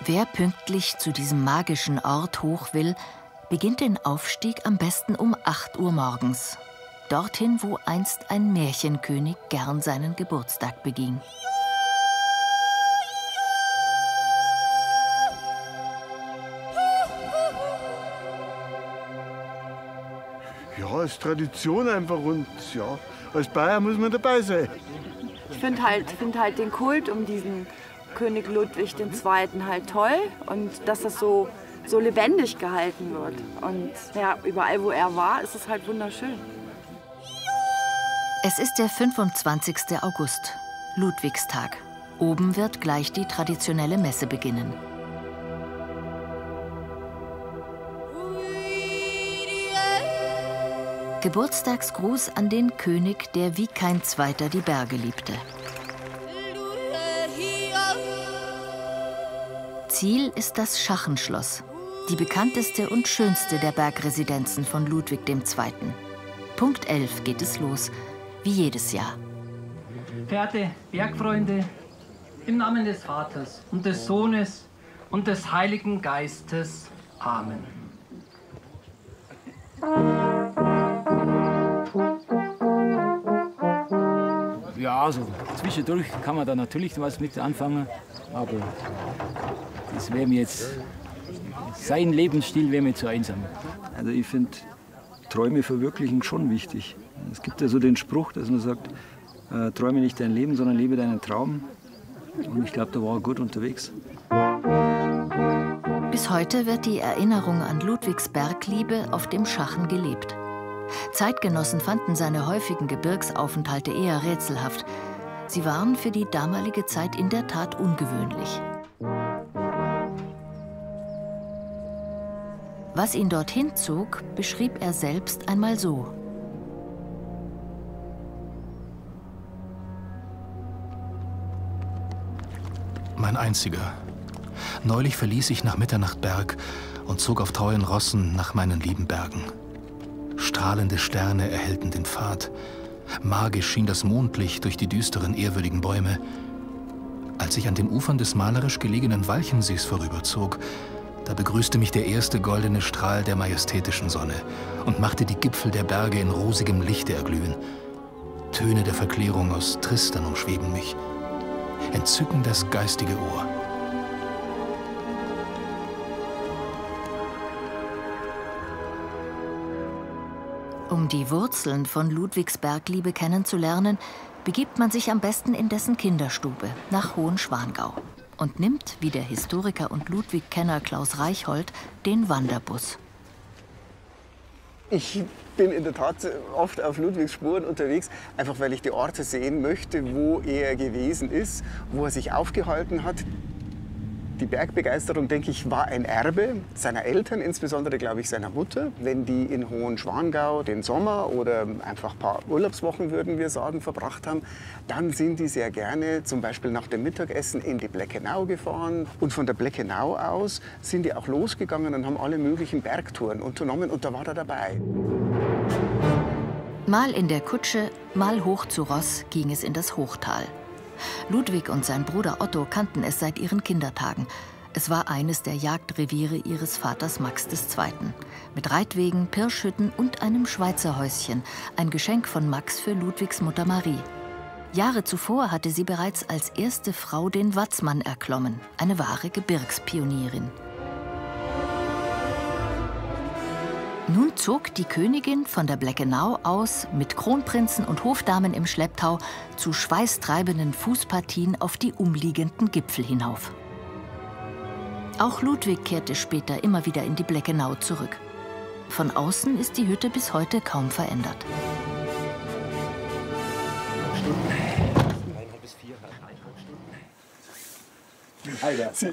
Wer pünktlich zu diesem magischen Ort hoch will, beginnt den Aufstieg am besten um 8 Uhr morgens. Dorthin, wo einst ein Märchenkönig gern seinen Geburtstag beging. Ja, es ist Tradition einfach und ja, als Bayer muss man dabei sein. Ich finde halt den Kult um diesen König Ludwig II. Halt toll und dass das so lebendig gehalten wird. Und ja, überall, wo er war, ist es halt wunderschön. Es ist der 25. August, Ludwigstag. Oben wird gleich die traditionelle Messe beginnen. Geburtstagsgruß an den König, der wie kein zweiter die Berge liebte. Ziel ist das Schachenschloss, die bekannteste und schönste der Bergresidenzen von Ludwig II. Punkt 11 geht es los, wie jedes Jahr. Verehrte Bergfreunde, im Namen des Vaters und des Sohnes und des Heiligen Geistes. Amen. Ja, also zwischendurch kann man da natürlich was mit anfangen, aber das wäre mir jetzt, sein Lebensstil wäre mir zu einsam. Also ich finde Träume verwirklichen schon wichtig. Es gibt ja so den Spruch, dass man sagt, träume nicht dein Leben, sondern lebe deinen Traum. Und ich glaube, da war er gut unterwegs. Bis heute wird die Erinnerung an Ludwigs Bergliebe auf dem Schachen gelebt. Zeitgenossen fanden seine häufigen Gebirgsaufenthalte eher rätselhaft. Sie waren für die damalige Zeit in der Tat ungewöhnlich. Was ihn dorthin zog, beschrieb er selbst einmal so. Mein einziger. Neulich verließ ich nach Mitternacht Berg und zog auf treuen Rossen nach meinen lieben Bergen. Strahlende Sterne erhellten den Pfad. Magisch schien das Mondlicht durch die düsteren, ehrwürdigen Bäume. Als ich an den Ufern des malerisch gelegenen Walchensees vorüberzog, da begrüßte mich der erste goldene Strahl der majestätischen Sonne und machte die Gipfel der Berge in rosigem Lichte erglühen. Töne der Verklärung aus Tristan umschweben mich. Entzücken das geistige Ohr. Um die Wurzeln von Ludwigs Bergliebe kennenzulernen, begibt man sich am besten in dessen Kinderstube nach Hohenschwangau und nimmt, wie der Historiker und Ludwig-Kenner Klaus Reichhold, den Wanderbus. Ich bin in der Tat oft auf Ludwigs Spuren unterwegs, einfach weil ich die Orte sehen möchte, wo er gewesen ist, wo er sich aufgehalten hat. Die Bergbegeisterung, denke ich, war ein Erbe seiner Eltern, insbesondere, glaube ich, seiner Mutter. Wenn die in Hohenschwangau den Sommer oder einfach ein paar Urlaubswochen, würden wir sagen, verbracht haben, dann sind die sehr gerne zum Beispiel nach dem Mittagessen in die Bleckenau gefahren. Und von der Bleckenau aus sind die auch losgegangen und haben alle möglichen Bergtouren unternommen und da war er dabei. Mal in der Kutsche, mal hoch zu Ross ging es in das Hochtal. Ludwig und sein Bruder Otto kannten es seit ihren Kindertagen. Es war eines der Jagdreviere ihres Vaters Max II. Mit Reitwegen, Pirschhütten und einem Schweizerhäuschen, ein Geschenk von Max für Ludwigs Mutter Marie. Jahre zuvor hatte sie bereits als erste Frau den Watzmann erklommen, eine wahre Gebirgspionierin. Nun zog die Königin von der Bleckenau aus mit Kronprinzen und Hofdamen im Schlepptau zu schweißtreibenden Fußpartien auf die umliegenden Gipfel hinauf. Auch Ludwig kehrte später immer wieder in die Bleckenau zurück. Von außen ist die Hütte bis heute kaum verändert.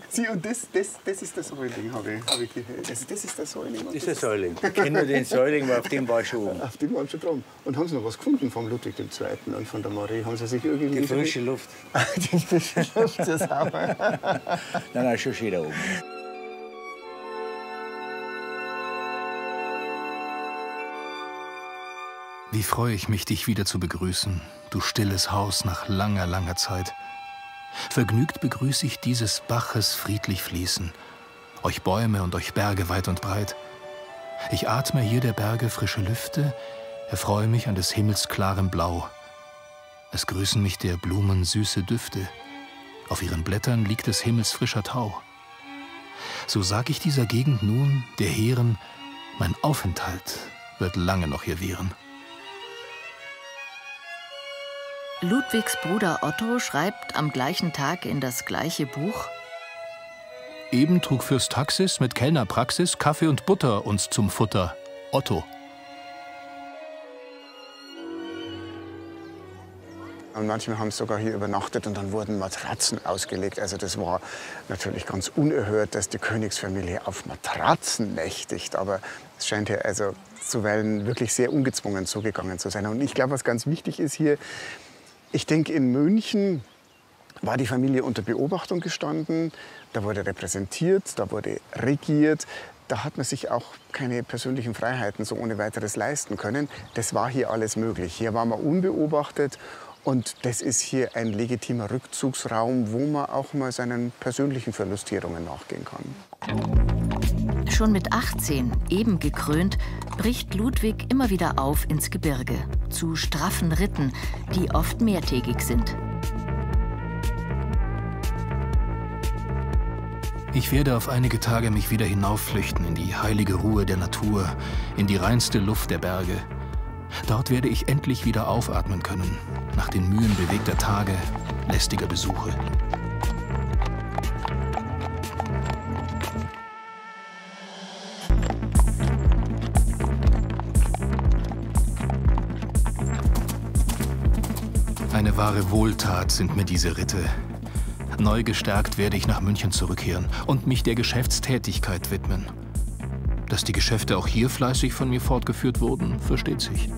Sie und das ist der Säuling, habe ich gehört. Also das ist der Säuling. Das ist der Säuling. Ich kenne nur den Säuling, weil auf dem war ich schon oben. Auf dem waren Sie drum. Und haben Sie noch was gefunden vom Ludwig II. Und von der Marie? Haben Sie sich irgendwie... Die frische Luft. Die frische Luft, das sauber. Nein, schon schön da oben. Wie freue ich mich, dich wieder zu begrüßen, du stilles Haus nach langer, langer Zeit. Vergnügt begrüße ich dieses Baches friedlich fließen, euch Bäume und euch Berge weit und breit. Ich atme hier der Berge frische Lüfte, erfreue mich an des Himmels klarem Blau. Es grüßen mich der Blumen süße Düfte, auf ihren Blättern liegt des Himmels frischer Tau. So sag ich dieser Gegend nun, der Heeren, mein Aufenthalt wird lange noch hier währen. Ludwigs Bruder Otto schreibt am gleichen Tag in das gleiche Buch: Eben trug Fürst Taxis mit Kellnerpraxis Kaffee und Butter uns zum Futter. Otto. Und manchmal haben sie sogar hier übernachtet und dann wurden Matratzen ausgelegt. Also das war natürlich ganz unerhört, dass die Königsfamilie auf Matratzen nächtigt. Aber es scheint ja also zuweilen wirklich sehr ungezwungen zugegangen zu sein. Und ich glaube, was ganz wichtig ist hier, ich denke, in München war die Familie unter Beobachtung gestanden. Da wurde repräsentiert, da wurde regiert. Da hat man sich auch keine persönlichen Freiheiten so ohne weiteres leisten können. Das war hier alles möglich. Hier war man unbeobachtet. Und das ist hier ein legitimer Rückzugsraum, wo man auch mal seinen persönlichen Verlustierungen nachgehen kann. Schon mit 18, eben gekrönt, bricht Ludwig immer wieder auf ins Gebirge, zu straffen Ritten, die oft mehrtägig sind. Ich werde auf einige Tage mich wieder hinaufflüchten in die heilige Ruhe der Natur, in die reinste Luft der Berge. Dort werde ich endlich wieder aufatmen können, nach den Mühen bewegter Tage, lästiger Besuche. Eine wahre Wohltat sind mir diese Ritte. Neu gestärkt werde ich nach München zurückkehren und mich der Geschäftstätigkeit widmen. Dass die Geschäfte auch hier fleißig von mir fortgeführt wurden, versteht sich.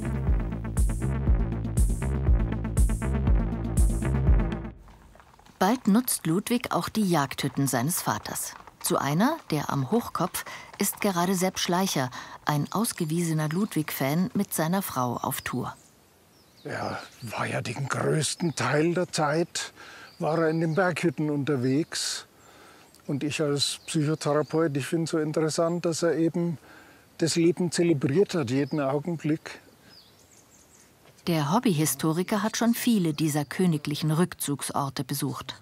Bald nutzt Ludwig auch die Jagdhütten seines Vaters. Zu einer, der am Hochkopf, ist gerade Sepp Schleicher, ein ausgewiesener Ludwig-Fan, mit seiner Frau auf Tour. Er war ja den größten Teil der Zeit war er in den Berghütten unterwegs. Und ich als Psychotherapeut, ich finde es so interessant, dass er eben das Leben zelebriert hat, jeden Augenblick. Der Hobbyhistoriker hat schon viele dieser königlichen Rückzugsorte besucht.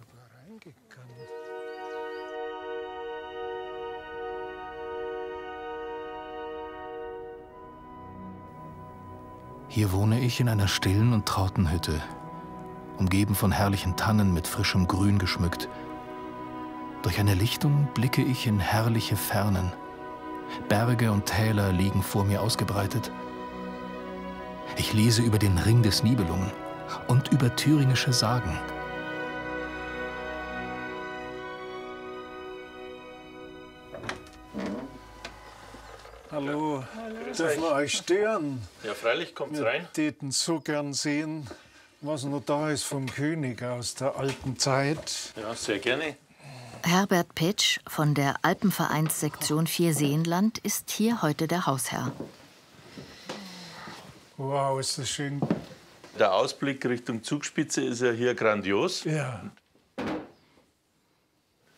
Hier wohne ich in einer stillen und trauten Hütte, umgeben von herrlichen Tannen mit frischem Grün geschmückt. Durch eine Lichtung blicke ich in herrliche Fernen. Berge und Täler liegen vor mir ausgebreitet. Ich lese über den Ring des Nibelungen und über thüringische Sagen. Hallo, dürfen wir euch stören? Ja, freilich, kommt's rein. Wir täten so gern sehen, was noch da ist vom König aus der alten Zeit. Ja, sehr gerne. Herbert Petsch von der Alpenvereinssektion Vierseenland ist hier heute der Hausherr. Wow, ist das schön. Der Ausblick Richtung Zugspitze ist ja hier grandios. Ja.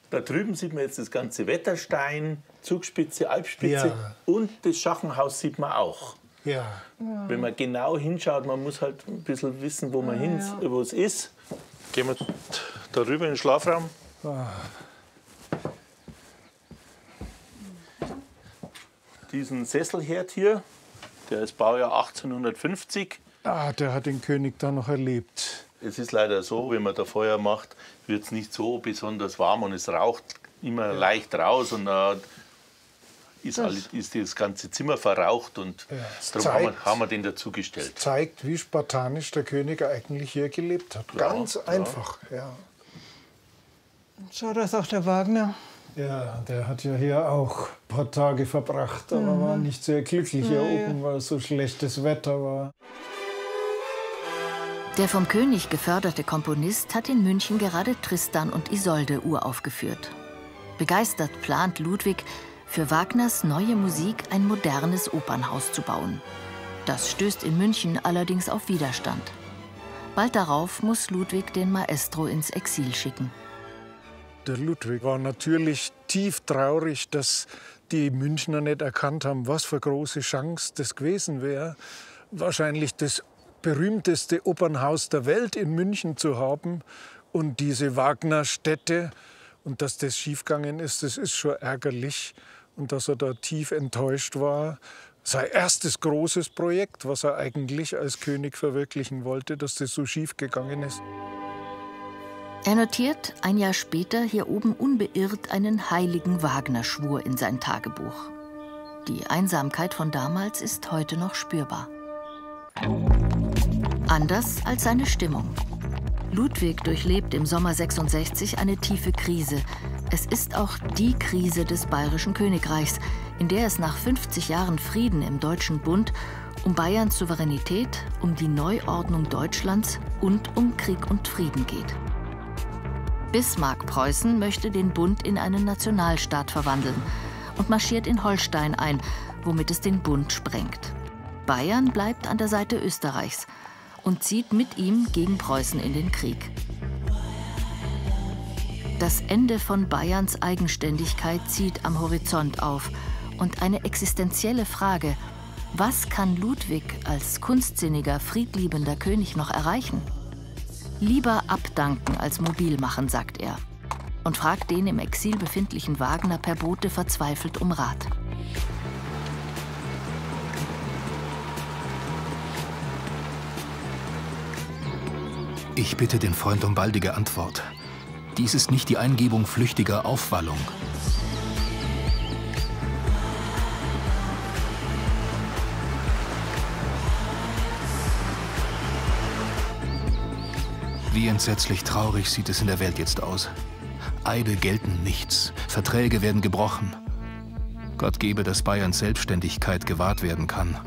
Da drüben sieht man jetzt das ganze Wetterstein, Zugspitze, Alpspitze und das Schachenhaus sieht man auch. Ja. Wenn man genau hinschaut, man muss halt ein bisschen wissen, wo man wo es ist. Gehen wir darüber in den Schlafraum. Diesen Sesselherd hier, der ist Baujahr 1850. Ah, der hat den König da noch erlebt. Es ist leider so, wenn man da Feuer macht, wird es nicht so besonders warm und es raucht immer leicht raus und ist das ganze Zimmer verraucht und darum haben wir den dazugestellt. Das zeigt, wie spartanisch der König eigentlich hier gelebt hat. Ganz einfach. Ja. So, das ist auch der Wagner. Ja, der hat ja hier auch ein paar Tage verbracht, aber war nicht sehr glücklich hier oben, weil so schlechtes Wetter war. Der vom König geförderte Komponist hat in München gerade Tristan und Isolde uraufgeführt. Begeistert plant Ludwig, für Wagners neue Musik ein modernes Opernhaus zu bauen. Das stößt in München allerdings auf Widerstand. Bald darauf muss Ludwig den Maestro ins Exil schicken. Der Ludwig war natürlich tief traurig, dass die Münchner nicht erkannt haben, was für eine große Chance das gewesen wäre. Wahrscheinlich das berühmteste Opernhaus der Welt in München zu haben und diese Wagner-Stätte. Und dass das schiefgegangen ist, das ist schon ärgerlich. Und dass er da tief enttäuscht war. Sein erstes großes Projekt, was er eigentlich als König verwirklichen wollte, dass das so schief gegangen ist. Er notiert ein Jahr später hier oben unbeirrt einen heiligen Wagner-Schwur in sein Tagebuch. Die Einsamkeit von damals ist heute noch spürbar. Anders als seine Stimmung. Ludwig durchlebt im Sommer 66 eine tiefe Krise. Es ist auch die Krise des Bayerischen Königreichs, in der es nach 50 Jahren Frieden im Deutschen Bund um Bayerns Souveränität, um die Neuordnung Deutschlands und um Krieg und Frieden geht. Bismarck-Preußen möchte den Bund in einen Nationalstaat verwandeln und marschiert in Holstein ein, womit es den Bund sprengt. Bayern bleibt an der Seite Österreichs und zieht mit ihm gegen Preußen in den Krieg. Das Ende von Bayerns Eigenständigkeit zieht am Horizont auf und eine existenzielle Frage: Was kann Ludwig als kunstsinniger, friedliebender König noch erreichen? Lieber abdanken als mobil machen, sagt er und fragt den im Exil befindlichen Wagner per Bote verzweifelt um Rat. Ich bitte den Freund um baldige Antwort. Dies ist nicht die Eingebung flüchtiger Aufwallung. Wie entsetzlich traurig sieht es in der Welt jetzt aus. Eide gelten nichts, Verträge werden gebrochen. Gott gebe, dass Bayerns Selbstständigkeit gewahrt werden kann.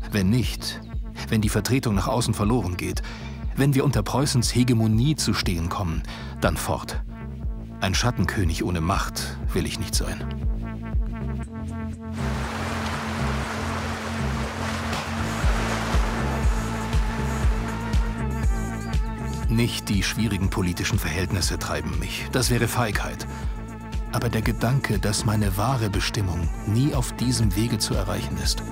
Wenn nicht, wenn die Vertretung nach außen verloren geht, wenn wir unter Preußens Hegemonie zu stehen kommen, dann fort. Ein Schattenkönig ohne Macht will ich nicht sein. Nicht die schwierigen politischen Verhältnisse treiben mich. Das wäre Feigheit. Aber der Gedanke, dass meine wahre Bestimmung nie auf diesem Wege zu erreichen ist.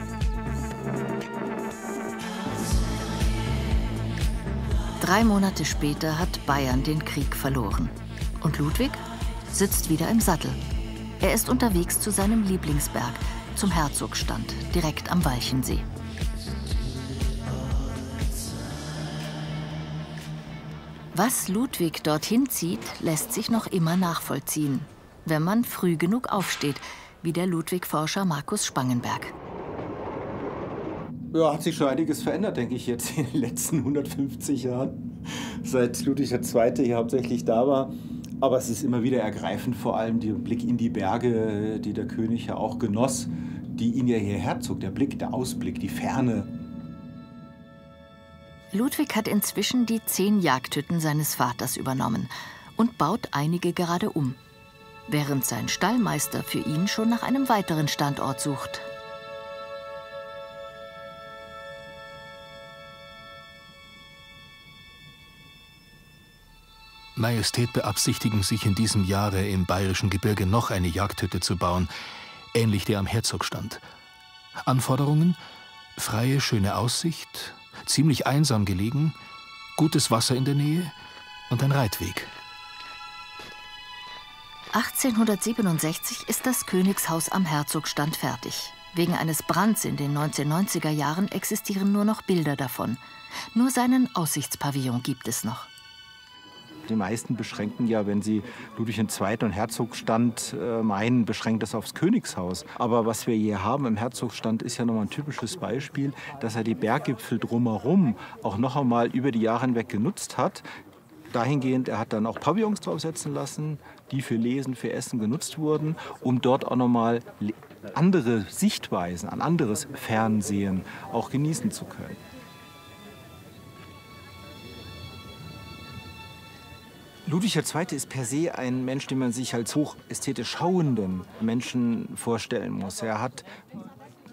Drei Monate später hat Bayern den Krieg verloren. Und Ludwig sitzt wieder im Sattel. Er ist unterwegs zu seinem Lieblingsberg, zum Herzogstand, direkt am Walchensee. Was Ludwig dorthin zieht, lässt sich noch immer nachvollziehen, wenn man früh genug aufsteht, wie der Ludwig-Forscher Markus Spangenberg. Ja, hat sich schon einiges verändert, denke ich, jetzt in den letzten 150 Jahren, seit Ludwig II. Hier hauptsächlich da war. Aber es ist immer wieder ergreifend, vor allem der Blick in die Berge, die der König ja auch genoss, die ihn ja hierher zog. Der Blick, der Ausblick, die Ferne. Ludwig hat inzwischen die 10 Jagdhütten seines Vaters übernommen und baut einige gerade um, während sein Stallmeister für ihn schon nach einem weiteren Standort sucht. Majestät beabsichtigen, sich in diesem Jahre im Bayerischen Gebirge noch eine Jagdhütte zu bauen, ähnlich der am Herzogstand. Anforderungen: freie, schöne Aussicht, ziemlich einsam gelegen, gutes Wasser in der Nähe und ein Reitweg. 1867 ist das Königshaus am Herzogstand fertig. Wegen eines Brands in den 1990er Jahren existieren nur noch Bilder davon. Nur seinen Aussichtspavillon gibt es noch. Die meisten beschränken ja, wenn sie Ludwig II. Und Herzogstand meinen, beschränkt das aufs Königshaus. Aber was wir hier haben im Herzogstand ist ja nochmal ein typisches Beispiel, dass er die Berggipfel drumherum auch noch einmal über die Jahre hinweg genutzt hat. Dahingehend, er hat dann auch Pavillons draufsetzen lassen, die für Lesen, für Essen genutzt wurden, um dort auch nochmal andere Sichtweisen, ein anderes Fernsehen auch genießen zu können. Ludwig II. Ist per se ein Mensch, den man sich als hochästhetisch schauenden Menschen vorstellen muss. Er hat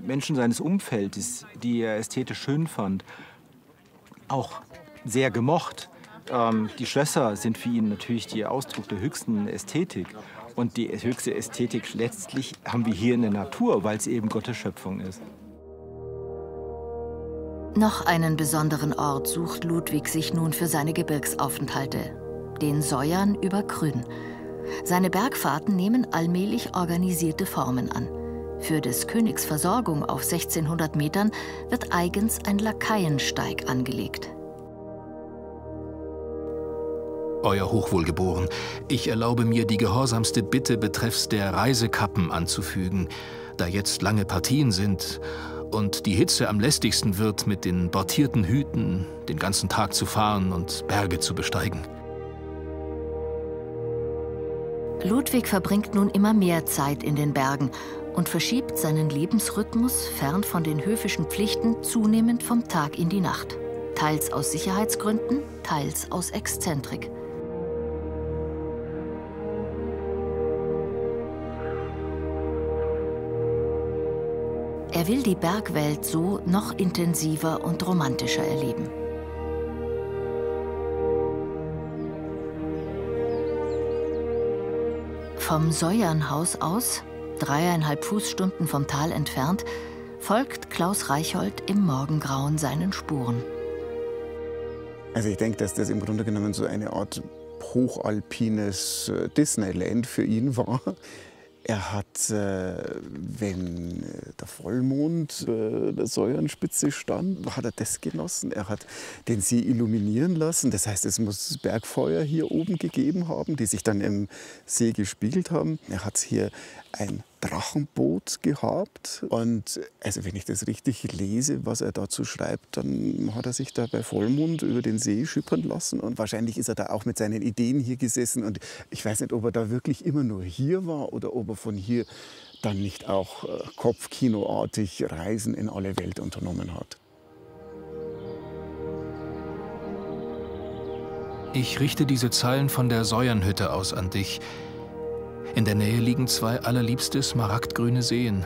Menschen seines Umfeldes, die er ästhetisch schön fand, auch sehr gemocht. Die Schlösser sind für ihn natürlich der Ausdruck der höchsten Ästhetik. Und die höchste Ästhetik letztlich haben wir hier in der Natur, weil es eben Gottes Schöpfung ist. Noch einen besonderen Ort sucht Ludwig sich nun für seine Gebirgsaufenthalte, den Säuern über Krünn. Seine Bergfahrten nehmen allmählich organisierte Formen an. Für des Königs Versorgung auf 1600 Metern wird eigens ein Lakaiensteig angelegt. Euer Hochwohlgeboren, ich erlaube mir, die gehorsamste Bitte betreffs der Reisekappen anzufügen, da jetzt lange Partien sind und die Hitze am lästigsten wird, mit den bordierten Hüten den ganzen Tag zu fahren und Berge zu besteigen. Ludwig verbringt nun immer mehr Zeit in den Bergen und verschiebt seinen Lebensrhythmus fern von den höfischen Pflichten zunehmend vom Tag in die Nacht. Teils aus Sicherheitsgründen, teils aus Exzentrik. Er will die Bergwelt so noch intensiver und romantischer erleben. Vom Säuernhaus aus, 3,5 Fußstunden vom Tal entfernt, folgt Klaus Reichhold im Morgengrauen seinen Spuren. Also ich denke, dass das im Grunde genommen so eine Art hochalpines Disneyland für ihn war. Er hat, wenn der Vollmond der Säuernspitze stand, hat er das genossen. Er hat den See illuminieren lassen. Das heißt, es muss Bergfeuer hier oben gegeben haben, die sich dann im See gespiegelt haben. Er hat hier ein Drachenboot gehabt. Und also wenn ich das richtig lese, was er dazu schreibt, dann hat er sich da bei Vollmond über den See schippern lassen. Und wahrscheinlich ist er da auch mit seinen Ideen hier gesessen. Und ich weiß nicht, ob er da wirklich immer nur hier war oder ob er von hier dann nicht auch kopfkinoartig Reisen in alle Welt unternommen hat. Ich richte diese Zeilen von der Säuernhütte aus an dich. In der Nähe liegen 2 allerliebste smaragdgrüne Seen,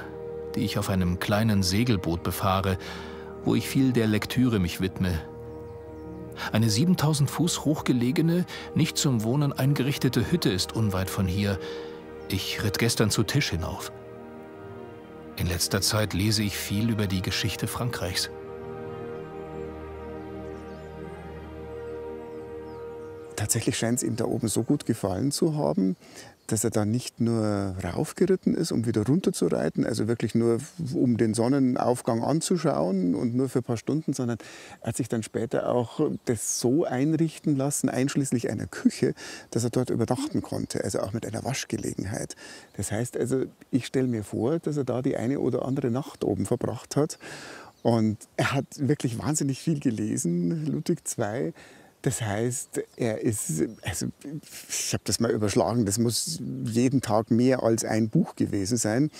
die ich auf einem kleinen Segelboot befahre, wo ich viel der Lektüre mich widme. Eine 7000 Fuß hochgelegene, nicht zum Wohnen eingerichtete Hütte ist unweit von hier. Ich ritt gestern zu Tisch hinauf. In letzter Zeit lese ich viel über die Geschichte Frankreichs. Tatsächlich scheint es ihm da oben so gut gefallen zu haben, dass er da nicht nur raufgeritten ist, um wieder runter zu reiten, also wirklich nur um den Sonnenaufgang anzuschauen und nur für ein paar Stunden, sondern er hat sich dann später auch das so einrichten lassen, einschließlich einer Küche, dass er dort übernachten konnte, also auch mit einer Waschgelegenheit. Das heißt also, ich stelle mir vor, dass er da die eine oder andere Nacht oben verbracht hat. Und er hat wirklich wahnsinnig viel gelesen, Ludwig II. Das heißt, er ist, also ich habe das mal überschlagen, das muss jeden Tag mehr als ein Buch gewesen sein.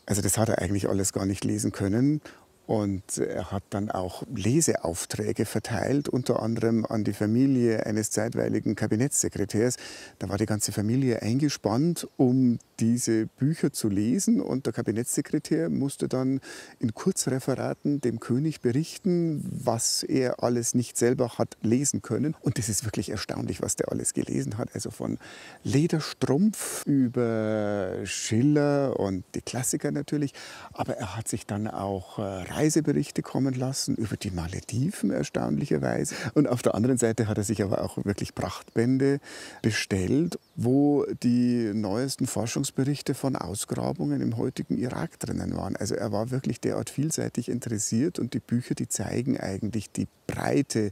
Also das hat er eigentlich alles gar nicht lesen können. Und er hat dann auch Leseaufträge verteilt, unter anderem an die Familie eines zeitweiligen Kabinettssekretärs. Da war die ganze Familie eingespannt, um diese Bücher zu lesen. Und der Kabinettssekretär musste dann in Kurzreferaten dem König berichten, was er alles nicht selber hat lesen können. Und das ist wirklich erstaunlich, was der alles gelesen hat. Also von Lederstrumpf über Schiller und die Klassiker natürlich. Aber er hat sich dann auch Reiseberichte kommen lassen über die Malediven, erstaunlicherweise. Und auf der anderen Seite hat er sich aber auch wirklich Prachtbände bestellt, wo die neuesten Forschungsberichte von Ausgrabungen im heutigen Irak drinnen waren. Also er war wirklich derart vielseitig interessiert und die Bücher, die zeigen eigentlich die Breite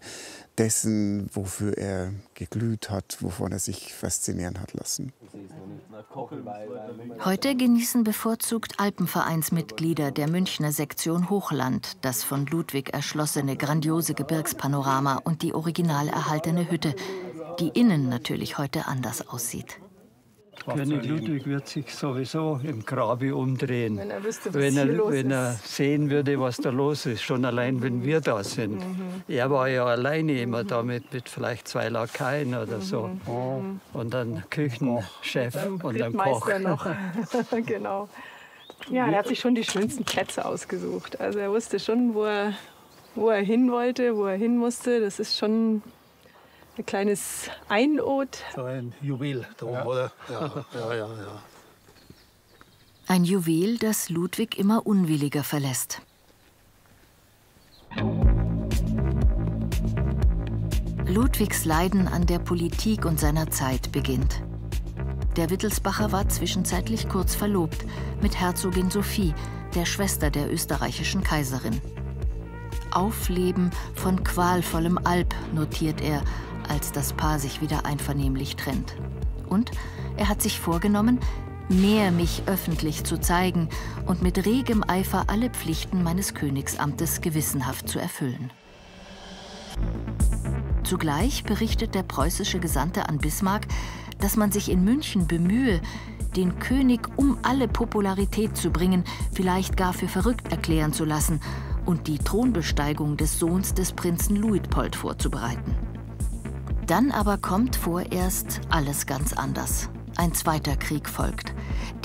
dessen, wofür er geglüht hat, wovon er sich faszinieren hat lassen. Heute genießen bevorzugt Alpenvereinsmitglieder der Münchner Sektion Hochland das von Ludwig erschlossene grandiose Gebirgspanorama und die original erhaltene Hütte, die innen natürlich heute anders aussieht. König Ludwig wird sich sowieso im Grabe umdrehen, wenn er wüsste, was hier los ist. Wenn er sehen würde, was da los ist, schon allein, wenn wir da sind. Er war ja alleine immer da mit vielleicht 2 Lakaien oder so. Und dann Küchenchef und dann Koch. Noch. Genau. Ja, er hat sich schon die schönsten Plätze ausgesucht. Also er wusste schon, wo er wo er hin wollte, wo er hin musste. Das ist schon ein kleines Einod. So ein Juwel drum, oder? Ja. Ein Juwel, das Ludwig immer unwilliger verlässt. Ludwigs Leiden an der Politik und seiner Zeit beginnt. Der Wittelsbacher war zwischenzeitlich kurz verlobt mit Herzogin Sophie, der Schwester der österreichischen Kaiserin. Aufleben von qualvollem Alb, notiert er, als das Paar sich wieder einvernehmlich trennt. Und er hat sich vorgenommen, mehr mich öffentlich zu zeigen und mit regem Eifer alle Pflichten meines Königsamtes gewissenhaft zu erfüllen. Zugleich berichtet der preußische Gesandte an Bismarck, dass man sich in München bemühe, den König um alle Popularität zu bringen, vielleicht gar für verrückt erklären zu lassen und die Thronbesteigung des Sohns des Prinzen Luitpold vorzubereiten. Dann aber kommt vorerst alles ganz anders. Ein zweiter Krieg folgt,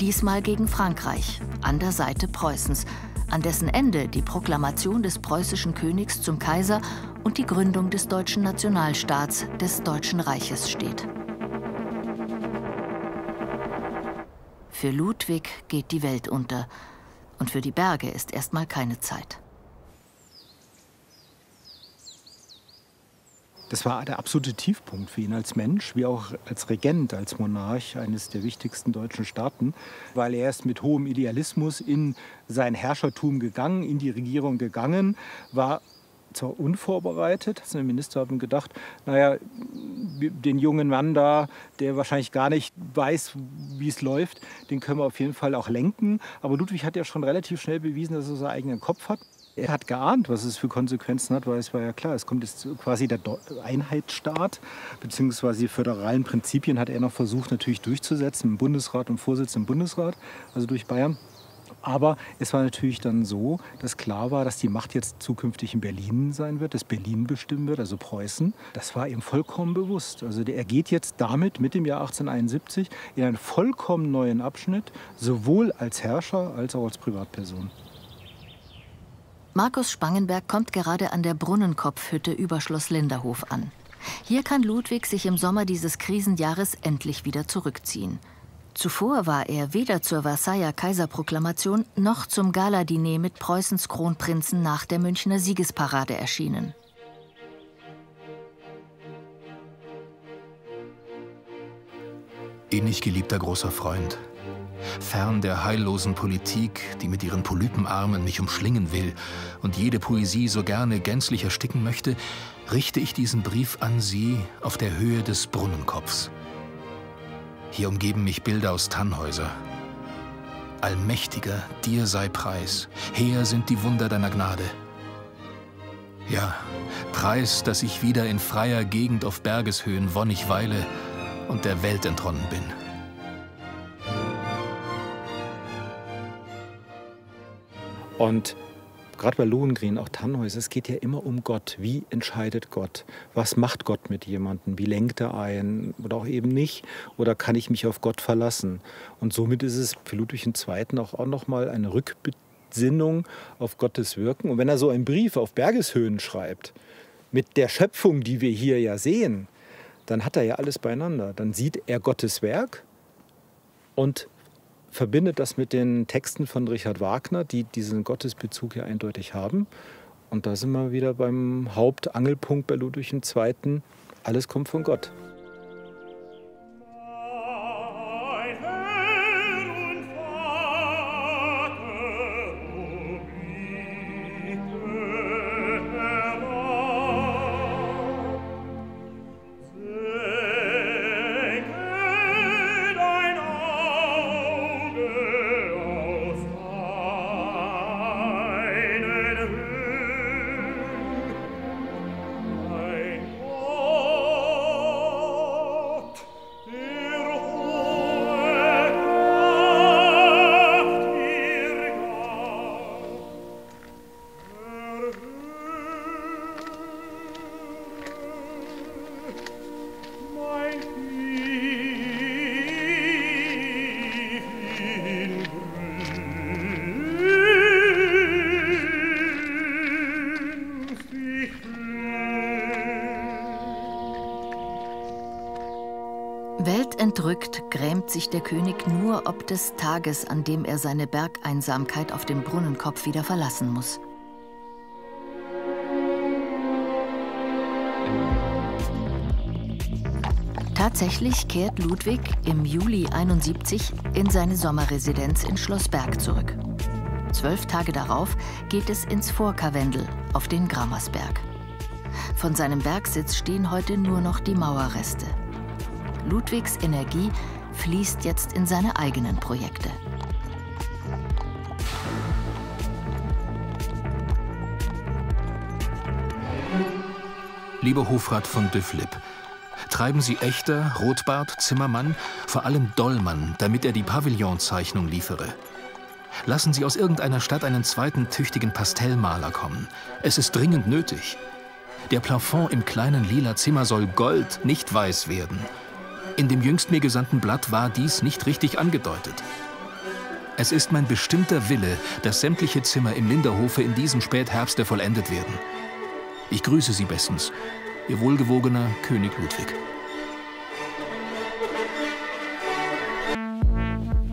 diesmal gegen Frankreich, an der Seite Preußens, an dessen Ende die Proklamation des preußischen Königs zum Kaiser und die Gründung des deutschen Nationalstaats, des Deutschen Reiches steht. Für Ludwig geht die Welt unter und für die Berge ist erstmal keine Zeit. Das war der absolute Tiefpunkt für ihn als Mensch, wie auch als Regent, als Monarch eines der wichtigsten deutschen Staaten, weil er ist mit hohem Idealismus in sein Herrschertum gegangen, in die Regierung gegangen, war zwar unvorbereitet, seine Minister haben gedacht, naja, den jungen Mann da, der wahrscheinlich gar nicht weiß, wie es läuft, den können wir auf jeden Fall auch lenken. Aber Ludwig hat ja schon relativ schnell bewiesen, dass er seinen eigenen Kopf hat. Er hat geahnt, was es für Konsequenzen hat, weil es war ja klar, es kommt jetzt quasi der Einheitsstaat, beziehungsweise die föderalen Prinzipien hat er noch versucht natürlich durchzusetzen, im Bundesrat und Vorsitz im Bundesrat, also durch Bayern. Aber es war natürlich dann so, dass klar war, dass die Macht jetzt zukünftig in Berlin sein wird, dass Berlin bestimmen wird, also Preußen. Das war ihm vollkommen bewusst. Also er geht jetzt damit mit dem Jahr 1871 in einen vollkommen neuen Abschnitt, sowohl als Herrscher als auch als Privatperson. Markus Spangenberg kommt gerade an der Brunnenkopfhütte über Schloss Linderhof an. Hier kann Ludwig sich im Sommer dieses Krisenjahres endlich wieder zurückziehen. Zuvor war er weder zur Versailler Kaiserproklamation noch zum Galadiner mit Preußens Kronprinzen nach der Münchner Siegesparade erschienen. Innig geliebter großer Freund, fern der heillosen Politik, die mit ihren Polypenarmen mich umschlingen will und jede Poesie so gerne gänzlich ersticken möchte, richte ich diesen Brief an Sie auf der Höhe des Brunnenkopfs. Hier umgeben mich Bilder aus Tannhäuser. Allmächtiger, dir sei Preis, her sind die Wunder deiner Gnade. Ja, Preis, dass ich wieder in freier Gegend auf Bergeshöhen wonnig weile und der Welt entronnen bin. Und gerade bei Lohengrin, auch Tannhäuser, es geht ja immer um Gott. Wie entscheidet Gott? Was macht Gott mit jemandem? Wie lenkt er ein oder auch eben nicht? Oder kann ich mich auf Gott verlassen? Und somit ist es für Ludwig II. auch noch mal eine Rückbesinnung auf Gottes Wirken. Und wenn er so einen Brief auf Bergeshöhen schreibt, mit der Schöpfung, die wir hier ja sehen, dann hat er ja alles beieinander. Dann sieht er Gottes Werk und verbindet das mit den Texten von Richard Wagner, die diesen Gottesbezug ja eindeutig haben. Und da sind wir wieder beim Hauptangelpunkt bei Ludwig II. Alles kommt von Gott. besinnt sich der König nur ob des Tages, an dem er seine Bergeinsamkeit auf dem Brunnenkopf wieder verlassen muss. Tatsächlich kehrt Ludwig im Juli 71 in seine Sommerresidenz in Schloss Berg zurück. 12 Tage darauf geht es ins Vorkarwendel auf den Grammersberg. Von seinem Bergsitz stehen heute nur noch die Mauerreste. Ludwigs Energie fließt jetzt in seine eigenen Projekte. Lieber Hofrat von Düfflip, treiben Sie Echter, Rotbart, Zimmermann, vor allem Dollmann, damit er die Pavillonzeichnung liefere. Lassen Sie aus irgendeiner Stadt einen zweiten tüchtigen Pastellmaler kommen. Es ist dringend nötig. Der Plafond im kleinen lila Zimmer soll Gold, nicht weiß werden. In dem jüngst mir gesandten Blatt war dies nicht richtig angedeutet. Es ist mein bestimmter Wille, dass sämtliche Zimmer im Linderhofe in diesem Spätherbste vollendet werden. Ich grüße Sie bestens, Ihr wohlgewogener König Ludwig.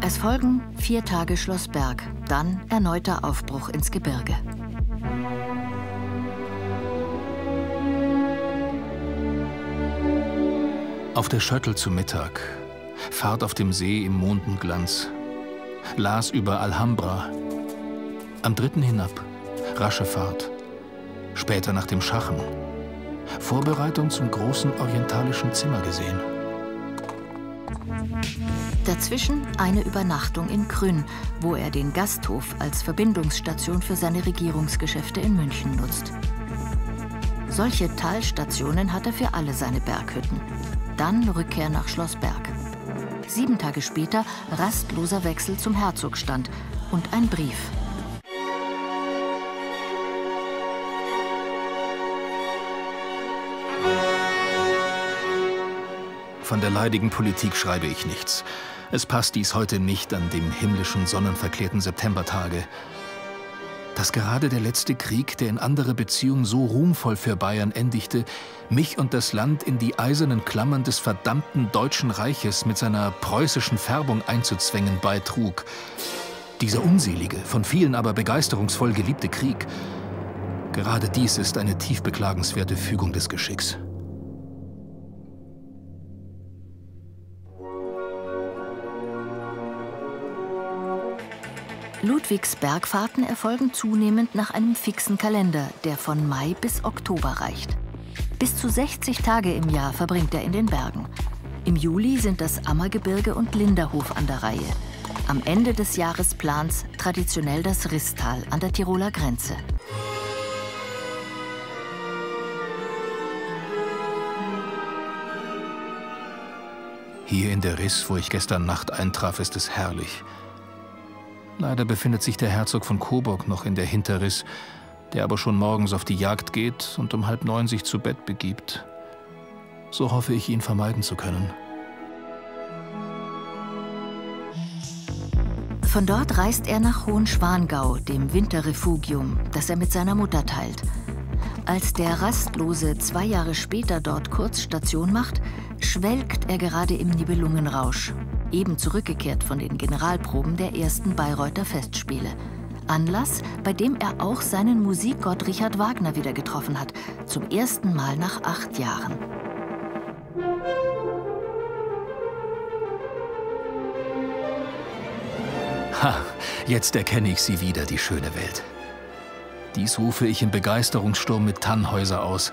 Es folgen 4 Tage Schloss Berg, dann erneuter Aufbruch ins Gebirge. Auf der Schöttel zu Mittag, Fahrt auf dem See im Mondenglanz, las über Alhambra, am 3. hinab, rasche Fahrt, später nach dem Schachen, Vorbereitung zum großen orientalischen Zimmer gesehen. Dazwischen eine Übernachtung in Krünn, wo er den Gasthof als Verbindungsstation für seine Regierungsgeschäfte in München nutzt. Solche Talstationen hat er für alle seine Berghütten. Dann Rückkehr nach Schloss Berg. 7 Tage später rastloser Wechsel zum Herzogstand und ein Brief. Von der leidigen Politik schreibe ich nichts. Es passt dies heute nicht an dem himmlischen, sonnenverklärten Septembertage. Dass gerade der letzte Krieg, der in anderer Beziehung so ruhmvoll für Bayern endigte, mich und das Land in die eisernen Klammern des verdammten Deutschen Reiches mit seiner preußischen Färbung einzuzwängen beitrug. Dieser unselige, von vielen aber begeisterungsvoll geliebte Krieg, gerade dies ist eine tief beklagenswerte Fügung des Geschicks. Ludwigs Bergfahrten erfolgen zunehmend nach einem fixen Kalender, der von Mai bis Oktober reicht. Bis zu 60 Tage im Jahr verbringt er in den Bergen. Im Juli sind das Ammergebirge und Linderhof an der Reihe. Am Ende des Jahresplans traditionell das Risstal an der Tiroler Grenze. Hier in der Riss, wo ich gestern Nacht eintraf, ist es herrlich. Leider befindet sich der Herzog von Coburg noch in der Hinterriss, der aber schon morgens auf die Jagd geht und um 8:30 sich zu Bett begibt. So hoffe ich, ihn vermeiden zu können. Von dort reist er nach Hohenschwangau, dem Winterrefugium, das er mit seiner Mutter teilt. Als der Rastlose 2 Jahre später dort kurz Station macht, schwelgt er gerade im Nibelungenrausch, eben zurückgekehrt von den Generalproben der ersten Bayreuther Festspiele. Anlass, bei dem er auch seinen Musikgott Richard Wagner wieder getroffen hat, zum ersten Mal nach 8 Jahren. Ha, jetzt erkenne ich sie wieder, die schöne Welt. Dies rufe ich im Begeisterungssturm mit Tannhäuser aus.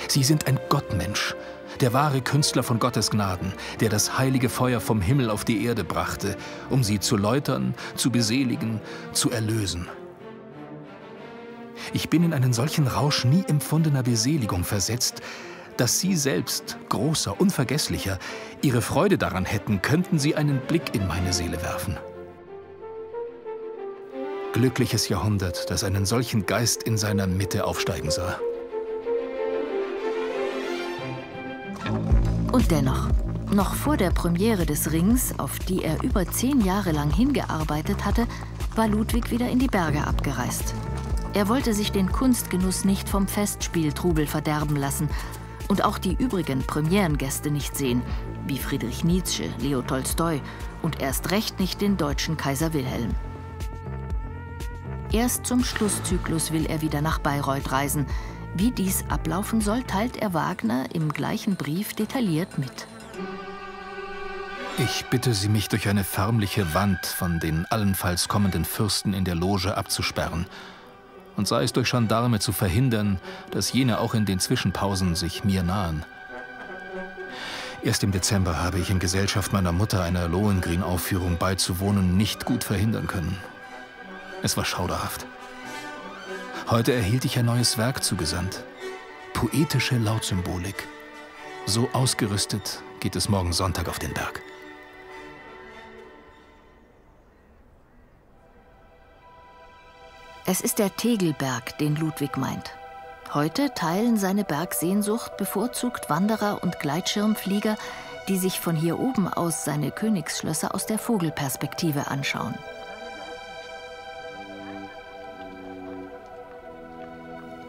Sie sind ein Gottmensch, der wahre Künstler von Gottes Gnaden, der das heilige Feuer vom Himmel auf die Erde brachte, um sie zu läutern, zu beseligen, zu erlösen. Ich bin in einen solchen Rausch nie empfundener Beseligung versetzt, dass Sie selbst, großer, unvergesslicher, Ihre Freude daran hätten, könnten Sie einen Blick in meine Seele werfen. Glückliches Jahrhundert, das einen solchen Geist in seiner Mitte aufsteigen sah. Und dennoch, noch vor der Premiere des Rings, auf die er über 10 Jahre lang hingearbeitet hatte, war Ludwig wieder in die Berge abgereist. Er wollte sich den Kunstgenuss nicht vom Festspieltrubel verderben lassen Und auch die übrigen Premierengäste nicht sehen, wie Friedrich Nietzsche, Leo Tolstoi und erst recht nicht den deutschen Kaiser Wilhelm. Erst zum Schlusszyklus will er wieder nach Bayreuth reisen. Wie dies ablaufen soll, teilt er Wagner im gleichen Brief detailliert mit. Ich bitte Sie, mich durch eine förmliche Wand von den allenfalls kommenden Fürsten in der Loge abzusperren. Und sei es durch Gendarme zu verhindern, dass jene auch in den Zwischenpausen sich mir nahen. Erst im Dezember habe ich in Gesellschaft meiner Mutter einer Lohengrin-Aufführung beizuwohnen nicht gut verhindern können. Es war schauderhaft. Heute erhielt ich ein neues Werk zugesandt. Poetische Lautsymbolik. So ausgerüstet geht es morgen Sonntag auf den Berg. Es ist der Tegelberg, den Ludwig meint. Heute teilen seine Bergsehnsucht bevorzugt Wanderer und Gleitschirmflieger, die sich von hier oben aus seine Königsschlösser aus der Vogelperspektive anschauen.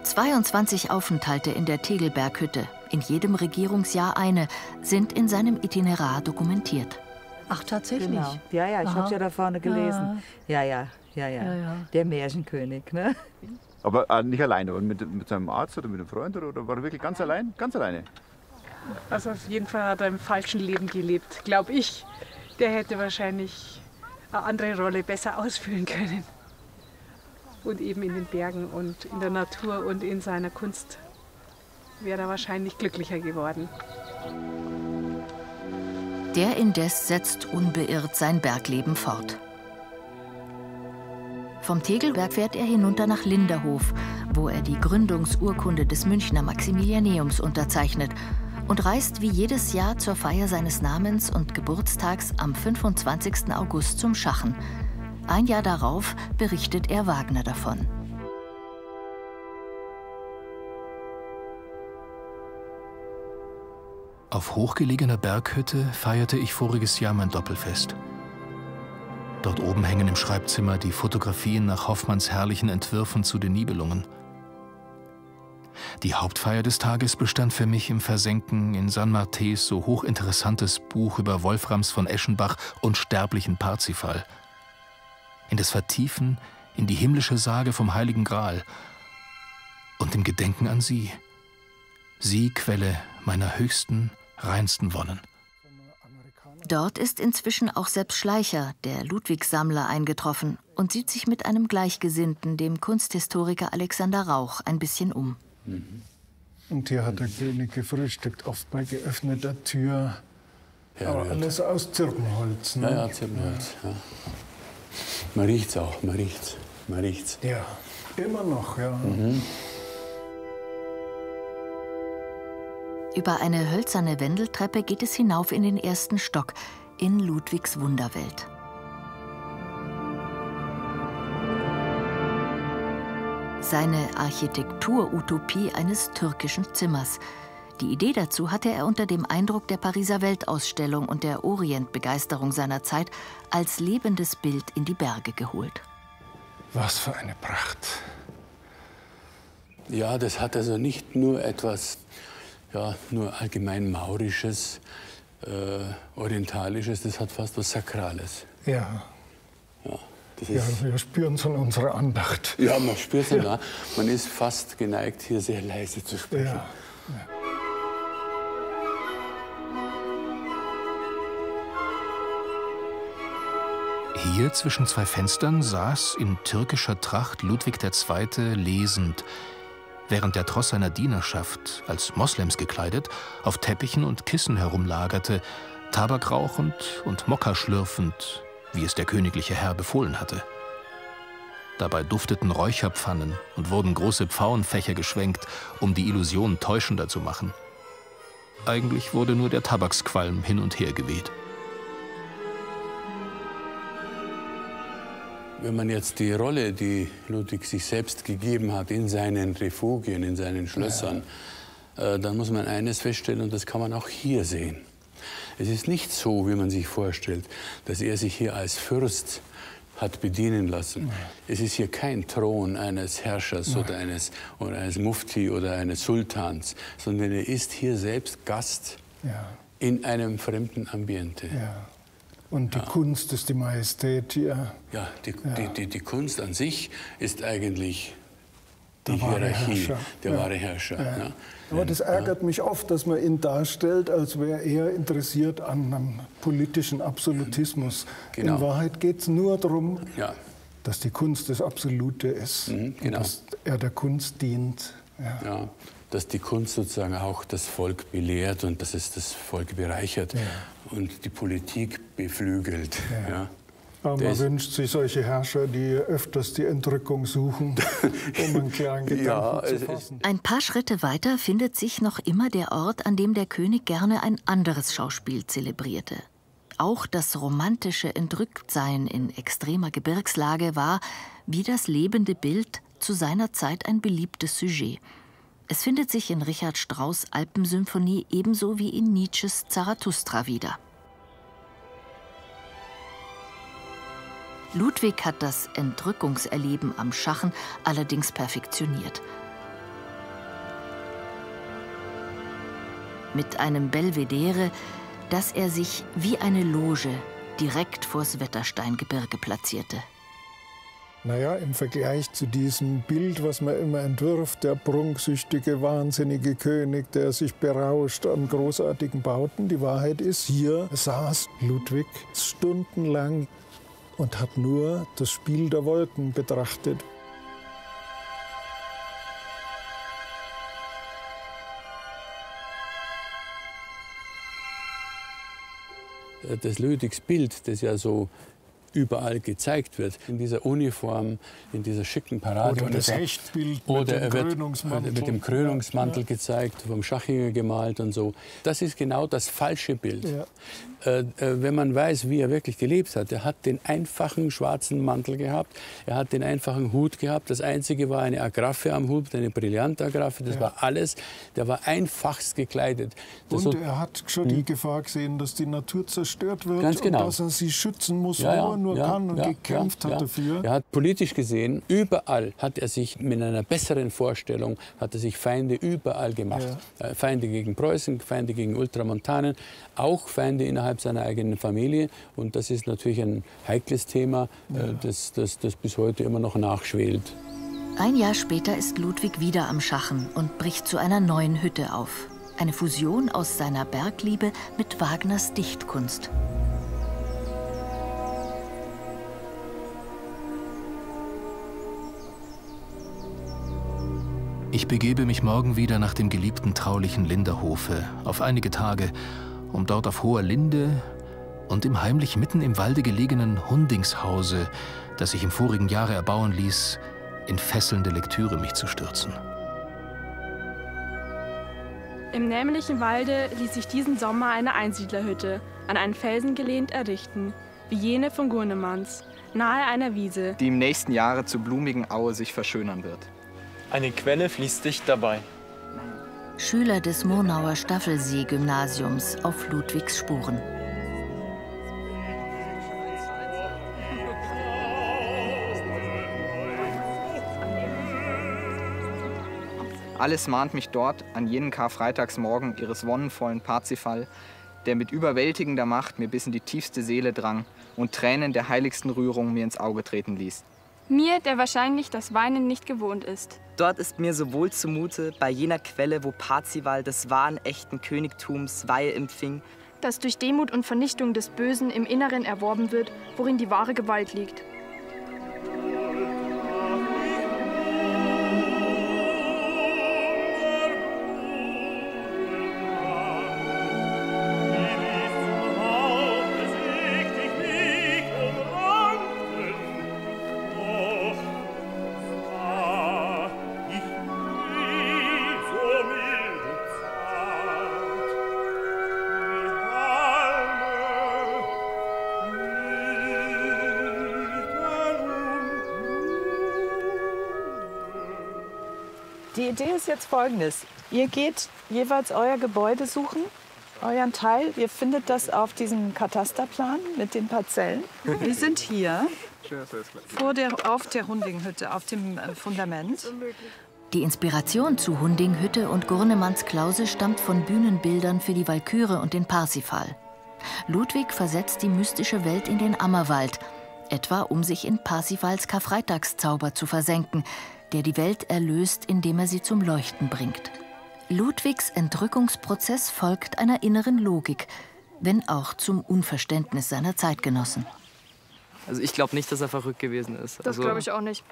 ...22 Aufenthalte in der Tegelberghütte, in jedem Regierungsjahr eine, sind in seinem Itinerar dokumentiert. Ach, tatsächlich? Genau. Ja, ja, ich habe es ja da vorne gelesen. Ja. Der Märchenkönig, ne? Aber nicht alleine, oder mit seinem Arzt oder mit einem Freund, oder war er wirklich ganz allein? Ganz alleine? Also auf jeden Fall hat er im falschen Leben gelebt, glaube ich. Der hätte wahrscheinlich eine andere Rolle besser ausfüllen können. Und eben in den Bergen und in der Natur und in seiner Kunst wäre er wahrscheinlich glücklicher geworden. Der indes setzt unbeirrt sein Bergleben fort. Vom Tegelberg fährt er hinunter nach Linderhof, wo er die Gründungsurkunde des Münchner Maximilianeums unterzeichnet und reist wie jedes Jahr zur Feier seines Namens und Geburtstags am 25. August zum Schachen. Ein Jahr darauf berichtet er Wagner davon. Auf hochgelegener Berghütte feierte ich voriges Jahr mein Doppelfest. Dort oben hängen im Schreibzimmer die Fotografien nach Hoffmanns herrlichen Entwürfen zu den Nibelungen. Die Hauptfeier des Tages bestand für mich im Versenken in San Martés so hochinteressantes Buch über Wolframs von Eschenbach unsterblichen Parzifal, in das Vertiefen in die himmlische Sage vom Heiligen Gral und im Gedenken an Sie, Sie Quelle meiner höchsten, reinsten Wonnen. Dort ist inzwischen auch Sepp Schleicher, der Ludwig-Sammler, eingetroffen und sieht sich mit einem Gleichgesinnten, dem Kunsthistoriker Alexander Rauch, ein bisschen um. Und hier hat der König gefrühstückt, oft bei geöffneter Tür. Aber alles aus Zirbenholz. Ne? Ja, Zirbenholz. Ja. Man riecht's auch, man riecht's. Ja, immer noch, ja. Über eine hölzerne Wendeltreppe geht es hinauf in den ersten Stock, in Ludwigs Wunderwelt. Seine Architekturutopie eines türkischen Zimmers. Die Idee dazu hatte er unter dem Eindruck der Pariser Weltausstellung und der Orientbegeisterung seiner Zeit als lebendes Bild in die Berge geholt. Was für eine Pracht. Ja, das hat also nicht nur etwas, nur allgemein Maurisches, Orientalisches, das hat fast was Sakrales. Ja. Das ist, wir spüren es an unserer Andacht. Ja, man spürt es ja. Man ist fast geneigt, hier sehr leise zu sprechen. Ja. Hier zwischen zwei Fenstern saß in türkischer Tracht Ludwig II. Lesend, während der Tross seiner Dienerschaft, als Moslems gekleidet, auf Teppichen und Kissen herumlagerte, Tabak rauchend und Mokka schlürfend, wie es der königliche Herr befohlen hatte. Dabei dufteten Räucherpfannen und wurden große Pfauenfächer geschwenkt, um die Illusion täuschender zu machen. Eigentlich wurde nur der Tabaksqualm hin und her geweht. Wenn man jetzt die Rolle, die Ludwig sich selbst gegeben hat in seinen Refugien, in seinen Schlössern, dann muss man eines feststellen, und das kann man auch hier sehen. Es ist nicht so, wie man sich vorstellt, dass er sich hier als Fürst hat bedienen lassen. Es ist hier kein Thron eines Herrschers oder eines Mufti oder eines Sultans, sondern er ist hier selbst Gast in einem fremden Ambiente. Ja. Und die Kunst ist die Majestät hier. Ja, die Kunst an sich ist eigentlich die Hierarchie, der wahre Herrscher. Ja. Aber das ärgert mich oft, dass man ihn darstellt, als wäre er interessiert an einem politischen Absolutismus. Genau. In Wahrheit geht es nur darum, dass die Kunst das Absolute ist und dass er der Kunst dient. Ja, dass die Kunst sozusagen auch das Volk belehrt und dass es das Volk bereichert und die Politik beflügelt. Ja. Aber man wünscht sich solche Herrscher, die öfters die Entrückung suchen, um einen klaren Gedanken zu fassen. Ein paar Schritte weiter findet sich noch immer der Ort, an dem der König gerne ein anderes Schauspiel zelebrierte. Auch das romantische Entrücktsein in extremer Gebirgslage war, wie das lebende Bild, zu seiner Zeit ein beliebtes Sujet. Es findet sich in Richard Strauss' Alpensymphonie ebenso wie in Nietzsches Zarathustra wieder. Ludwig hat das Entrückungserleben am Schachen allerdings perfektioniert. Mit einem Belvedere, das er sich wie eine Loge direkt vors Wettersteingebirge platzierte. Naja, im Vergleich zu diesem Bild, was man immer entwirft, der prunksüchtige, wahnsinnige König, der sich berauscht an großartigen Bauten. Die Wahrheit ist, hier saß Ludwig stundenlang und hat nur das Spiel der Wolken betrachtet. Das Ludwigs Bild, das ja so überall gezeigt wird, in dieser Uniform, in dieser schicken Parade. Oder das Hechtbild mit dem Krönungsmantel. Mit dem Krönungsmantel gezeigt, vom Schachinger gemalt und so. Das ist genau das falsche Bild. Ja. Wenn man weiß, wie er wirklich gelebt hat, er hat den einfachen schwarzen Mantel gehabt, er hat den einfachen Hut gehabt, das Einzige war eine Agraffe am Hut, eine Brillantagraffe, das war alles, der war einfachst gekleidet. Und er hat schon die Gefahr gesehen, dass die Natur zerstört wird und dass er sie schützen muss, wo er nur kann und gekämpft hat dafür. Er hat politisch gesehen, überall hat er sich mit einer besseren Vorstellung, hat er sich Feinde überall gemacht. Feinde gegen Preußen, Feinde gegen Ultramontanen, auch Feinde innerhalb seiner eigenen Familie. Und das ist natürlich ein heikles Thema, das bis heute immer noch nachschwelt. Ein Jahr später ist Ludwig wieder am Schachen und bricht zu einer neuen Hütte auf. Eine Fusion aus seiner Bergliebe mit Wagners Dichtkunst. Ich begebe mich morgen wieder nach dem geliebten traulichen Linderhofe auf einige Tage, um dort auf hoher Linde und im heimlich mitten im Walde gelegenen Hundingshause, das ich im vorigen Jahre erbauen ließ, in fesselnde Lektüre mich zu stürzen. Im nämlichen Walde ließ sich diesen Sommer eine Einsiedlerhütte, an einen Felsen gelehnt, errichten, wie jene von Gurnemanns, nahe einer Wiese, die im nächsten Jahre zur blumigen Aue sich verschönern wird. Eine Quelle fließt dicht dabei. Schüler des Murnauer Staffelsee-Gymnasiums auf Ludwigs Spuren. Alles mahnt mich dort an jenen Karfreitagsmorgen ihres wonnenvollen Parzifal, der mit überwältigender Macht mir bis in die tiefste Seele drang und Tränen der heiligsten Rührung mir ins Auge treten ließ. Mir, der wahrscheinlich das Weinen nicht gewohnt ist. Dort ist mir so wohl zumute, bei jener Quelle, wo Parzival des wahren, echten Königtums Weihe empfing, das durch Demut und Vernichtung des Bösen im Inneren erworben wird, worin die wahre Gewalt liegt. Die Idee ist jetzt folgendes. Ihr geht jeweils euer Gebäude suchen, euren Teil. Ihr findet das auf diesem Katasterplan mit den Parzellen. Wir sind hier Auf der Hundinghütte, auf dem Fundament. Die Inspiration zu Hundinghütte und Gurnemanns Klause stammt von Bühnenbildern für die Walküre und den Parsifal. Ludwig versetzt die mystische Welt in den Ammerwald, etwa um sich in Parsifals Karfreitagszauber zu versenken, der die Welt erlöst, indem er sie zum Leuchten bringt. Ludwigs Entrückungsprozess folgt einer inneren Logik, wenn auch zum Unverständnis seiner Zeitgenossen. Also ich glaube nicht, dass er verrückt gewesen ist. Das glaube ich auch nicht.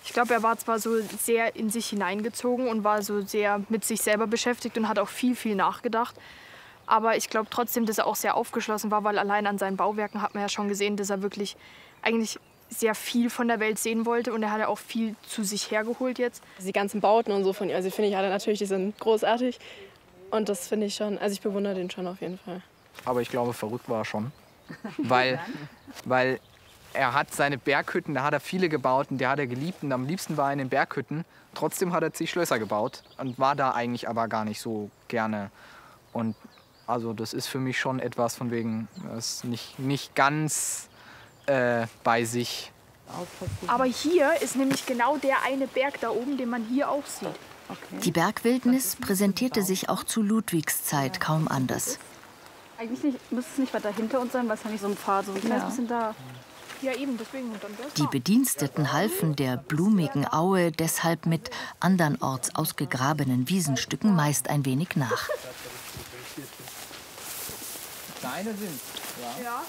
Ich glaube, er war zwar so sehr in sich hineingezogen und war so sehr mit sich selber beschäftigt und hat auch viel nachgedacht. Aber ich glaube trotzdem, dass er auch sehr aufgeschlossen war, weil allein an seinen Bauwerken hat man ja schon gesehen, dass er wirklich eigentlich sehr viel von der Welt sehen wollte. Und er hat ja auch viel zu sich hergeholt jetzt. Die ganzen Bauten und so von ihm, also finde ich alle natürlich, die sind großartig. Und das finde ich schon, also ich bewundere den schon auf jeden Fall. Aber ich glaube, verrückt war er schon. Weil er hat seine Berghütten, da hat er viele gebaut und der hat er geliebt. Und am liebsten war er in den Berghütten. Trotzdem hat er sich Schlösser gebaut und war da eigentlich aber gar nicht so gerne. Und also das ist für mich schon etwas von wegen, das ist nicht ganz bei sich. Aber hier ist nämlich genau der eine Berg da oben, den man hier auch sieht. Okay. Die Bergwildnis präsentierte sich auch zu Ludwigs Zeit kaum anders. Eigentlich müsste es nicht weiter hinter uns sein, weil es ja nicht so ein Pfad, so ein kleines bisschen da. Ja, eben, deswegen. Und dann die Bediensteten halfen der blumigen Aue deshalb mit andernorts ausgegrabenen Wiesenstücken meist ein wenig nach. Kleine sind, ja.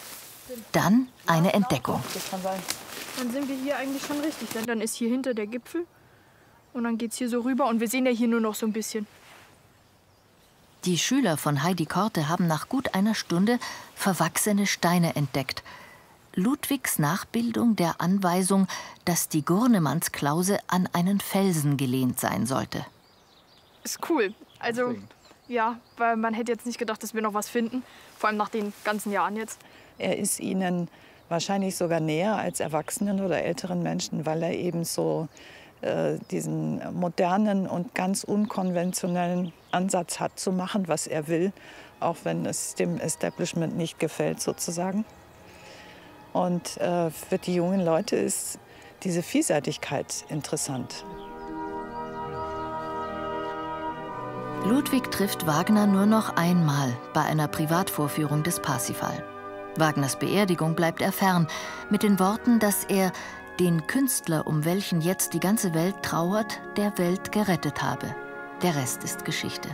Dann eine Entdeckung. Das kann sein. Dann sind wir hier eigentlich schon richtig. Denn dann ist hier hinter der Gipfel und dann geht es hier so rüber und wir sehen ja hier nur noch so ein bisschen. Die Schüler von Heidi Korte haben nach gut einer Stunde verwachsene Steine entdeckt. Ludwigs Nachbildung der Anweisung, dass die Gurnemannsklause an einen Felsen gelehnt sein sollte. Ist cool. Also, ja, weil man hätte jetzt nicht gedacht, dass wir noch was finden. Vor allem nach den ganzen Jahren jetzt. Er ist ihnen wahrscheinlich sogar näher als Erwachsenen oder älteren Menschen, weil er eben so diesen modernen und ganz unkonventionellen Ansatz hat, zu machen, was er will, auch wenn es dem Establishment nicht gefällt, sozusagen. Und für die jungen Leute ist diese Vielseitigkeit interessant. Ludwig trifft Wagner nur noch einmal bei einer Privatvorführung des Parsifal. Wagners Beerdigung bleibt er fern, mit den Worten, dass er den Künstler, um welchen jetzt die ganze Welt trauert, der Welt gerettet habe. Der Rest ist Geschichte.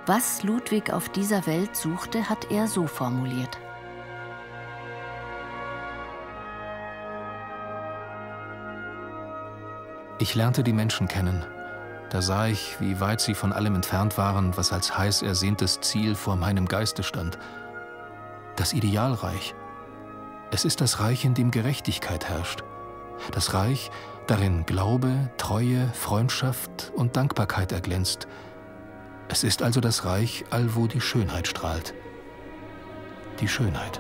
Was Ludwig auf dieser Welt suchte, hat er so formuliert. Ich lernte die Menschen kennen. Da sah ich, wie weit sie von allem entfernt waren, was als heiß ersehntes Ziel vor meinem Geiste stand. Das Idealreich. Es ist das Reich, in dem Gerechtigkeit herrscht. Das Reich, darin Glaube, Treue, Freundschaft und Dankbarkeit erglänzt. Es ist also das Reich, allwo die Schönheit strahlt. Die Schönheit.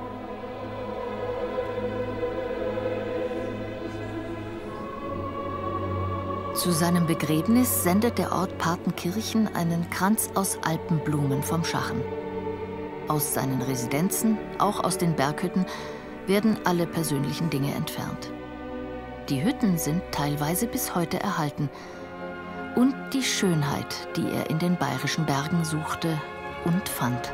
Zu seinem Begräbnis sendet der Ort Partenkirchen einen Kranz aus Alpenblumen vom Schachen. Aus seinen Residenzen, auch aus den Berghütten, werden alle persönlichen Dinge entfernt. Die Hütten sind teilweise bis heute erhalten. Und die Schönheit, die er in den bayerischen Bergen suchte und fand.